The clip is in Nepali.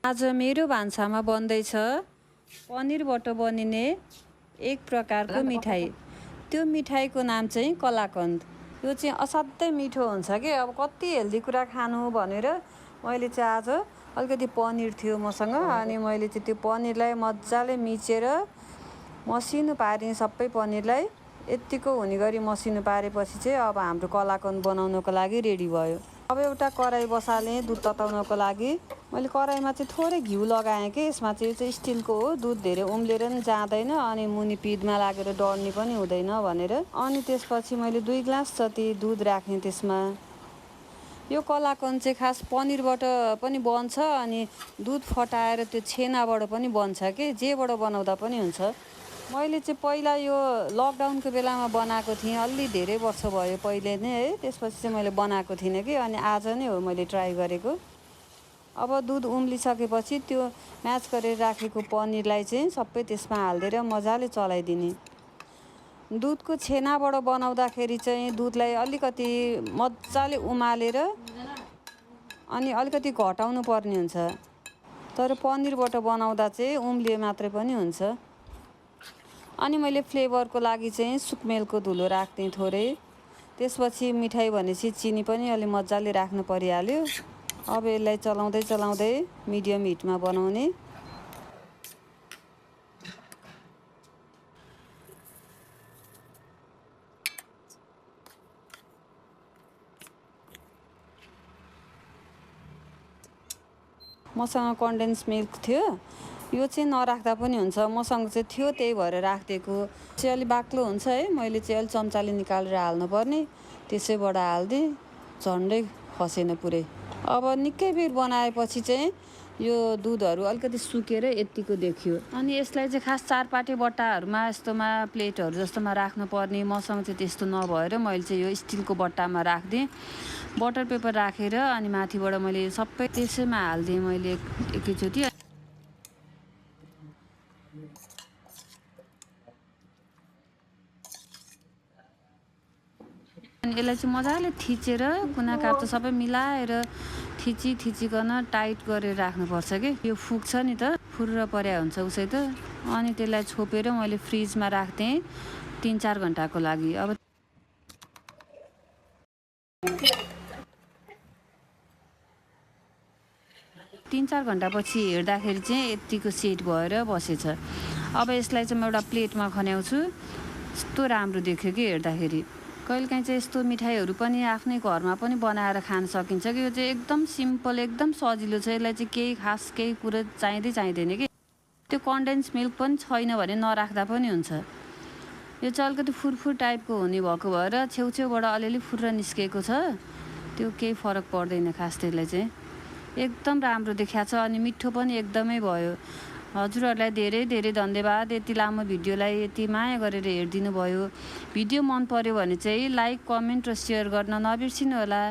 आज मेरो भान्सामा बन्दैछ पनिरबाट बनिने एक प्रकारको मिठाई। त्यो मिठाईको नाम चाहिँ कलाकन्द। यो चाहिँ असाध्यै मिठो हुन्छ कि अब कति हेल्दी कुरा खानु भनेर मैले चाहिँ आज अलिकति पनिर थियो मसँग, अनि मैले चाहिँ त्यो पनिरलाई मजाले मिचेर मसिनो पारेँ। सबै पनिरलाई यतिको हुने गरी मसिनो पारेपछि चाहिँ अब हाम्रो कलाकन्द बनाउनको लागि रेडी भयो। अब एउटा कराई बसालेँ दुध तताउनको लागि। मैले कराईमा चाहिँ थोरै घिउ लगाएँ कि यसमा चाहिँ यो चाहिँ स्टिलको हो, दुध धेरै उम्लेर पनि जाँदैन अनि मुनि पिँधमा लागेर डढ्ने पनि हुँदैन भनेर। अनि त्यसपछि मैले 2 ग्लास जति दुध राखेँ त्यसमा। यो कलाकन्द चाहिँ खास पनिरबाट पनि बन्छ अनि दुध फटाएर त्यो छेनाबाट पनि बन्छ कि, जेबाट बनाउँदा पनि हुन्छ। मैले चाहिँ पहिला यो लकडाउनको बेलामा बनाएको थिएँ, अलि धेरै वर्ष भयो पहिले नै है। त्यसपछि चाहिँ मैले बनाएको थिइनँ कि, अनि आज नै हो मैले ट्राई गरेको। अब दुध उम्लिसकेपछि त्यो म्याच गरेर राखेको पनिरलाई चाहिँ सबै त्यसमा हालिदिएर मजाले चलाइदिने। दुधको छेनाबाट बनाउँदाखेरि चाहिँ दुधलाई अलिकति मजाले उमालेर अनि अलिकति घटाउनु पर्ने हुन्छ, तर पनिरबाट बनाउँदा चाहिँ उम्लिए मात्रै पनि हुन्छ। अनि मैले फ्लेभरको लागि चाहिँ सुकमेलको धुलो राख्थेँ थोरै। त्यसपछि मिठाई भनेपछि चिनी पनि अलि मजाले राख्नु परिहाल्यो। अब यसलाई चलाउँदै चलाउँदै मिडियम हिटमा बनाउने। मसँग कन्डेन्स मिल्क थियो, यो चाहिँ नराख्दा पनि हुन्छ। मसँग चाहिँ थियो त्यही भएर राखिदिएको। चाहिँ अलि बाक्लो हुन्छ है, मैले चाहिँ अलि चम्चाले निकालेर हाल्नुपर्ने, त्यसैबाट हालिदिएँ, झन्डै खसेन पुरै। अब निकै बेर बनाएपछि चाहिँ यो दुधहरू अलिकति सुकेर यतिको देखियो। अनि यसलाई चाहिँ खास 4 पाटे बट्टाहरूमा यस्तोमा प्लेटहरू जस्तोमा राख्नुपर्ने। मसँग चाहिँ त्यस्तो नभएर मैले चाहिँ यो स्टिलको बट्टामा राखिदिएँ। बटर पेपर राखेर अनि माथिबाट मैले सबै त्यसैमा हालिदिएँ मैले एकैचोटि। अनि यसलाई चाहिँ मजाले थिचेर कुना काप्चा सबै मिलाएर थिचिकन टाइट गरेर राख्नुपर्छ कि, यो फुक्छ नि त, फुर्र पर्या हुन्छ उसै त। अनि त्यसलाई छोपेर मैले फ्रिजमा राख्थेँ 3-4 घन्टाको लागि। अब 3-4 घन्टापछि हेर्दाखेरि चाहिँ यतिको सेट भएर बसेछ। अब यसलाई चाहिँ म एउटा प्लेटमा खन्याउँछु। यस्तो राम्रो देख्यो कि हेर्दाखेरि। कहिलेकाहीँ चाहिँ यस्तो मिठाईहरू पनि आफ्नै घरमा पनि बनाएर खान सकिन्छ कि। यो चाहिँ एकदम सिम्पल, एकदम सजिलो छ। यसलाई चाहिँ केही खास केही कुरो चाहिँदैन कि। त्यो कन्डेन्स मिल्क पनि छैन भने नराख्दा पनि हुन्छ। यो चाहिँ अलिकति फुरफुर टाइपको हुने भएको भएर छेउछेउबाट अलिअलि फुर्र निस्केको छ, त्यो केही फरक पर्दैन खास। त्यसलाई चाहिँ एकदम राम्रो देखिया छ अनि मिठो पनि एकदमै भयो। हजुरहरूलाई धेरै धेरै धन्यवाद यति लामो भिडियोलाई यति माया गरेर हेरिदिनु भयो। भिडियो मन पर्यो भने चाहिँ लाइक, कमेन्ट र सेयर गर्न नबिर्सिनु होला।